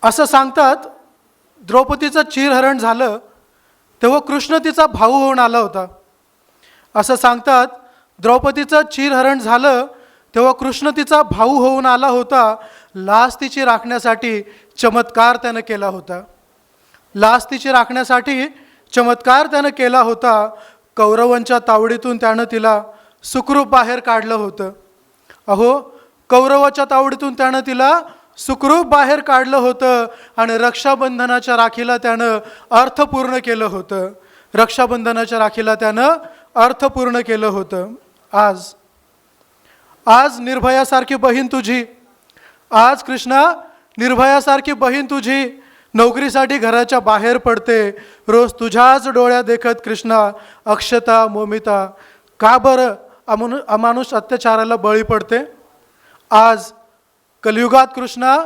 असं सांगतात द्रौपदीचं चिरहरण झालं तेव्हा कृष्ण तिचा भाऊ होऊन आला होता. असं सांगतात द्रौपदीचं चिरहरण झालं तेव्हा कृष्ण तिचा भाऊ होऊन आला होता. लाज तिची राखण्यासाठी चमत्कार त्यानं केला होता. लाज तिची राखण्यासाठी चमत्कार त्यानं केला होता. कौरवांच्या तावडीतून त्यानं तिला सुखरूप बाहेर काढलं होतं. अहो, कौरवाच्या तावडीतून त्यानं तिला सुखरूप बाहेर काढलं होतं आणि रक्षाबंधनाच्या राखीला त्यानं अर्थपूर्ण केलं होतं. रक्षाबंधनाच्या राखीला त्यानं अर्थपूर्ण केलं होतं. आज निर्भयासारखी बहीण तुझी, आज कृष्णा निर्भयासारखी बहीण तुझी नोकरीसाठी घराच्या बाहेर पडते. रोज तुझ्याच डोळ्या देखत कृष्णा अक्षता मोमिता का बरं अमानुष अत्याचाराला बळी पडते. आज कलियुगात कृष्णा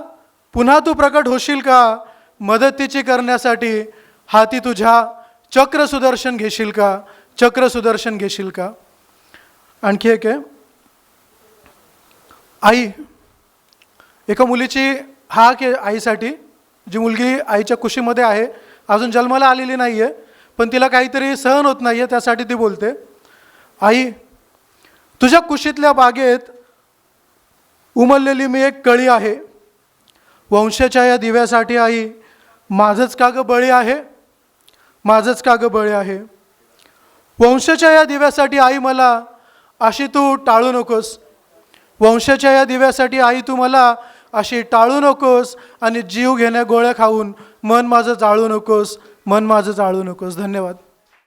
पुन्हा तू प्रकट होशील का मदतीची करण्यासाठी. हाती तुझ्या चक्र सुदर्शन घेशील का, चक्र सुदर्शन घेशील का. आणखी एक आहे, आई. एका मुलीची हाक आहे आईसाठी, जी मुलगी आईच्या कुशीमध्ये आहे, अजून जन्माला आलेली नाही आहे, पण तिला काहीतरी सहन होत नाही आहे, त्यासाठी ती बोलते, आई तुझ्या कुशीतल्या बागेत उमललेली मी एक कळी आहे. वंशाच्या या दिव्यासाठी आई माझंच का गं बळी आहे, माझंच का गं बळी आहे. वंशाच्या या दिव्यासाठी आई मला अशी तू टाळू नकोस. वंशाच्या या दिव्यासाठी आई तू मला अशी टाळू नकोस आणि जीव घेण्या गोळ्या खाऊन मन माझं जाळू नकोस, मन माझं जाळू नकोस. धन्यवाद.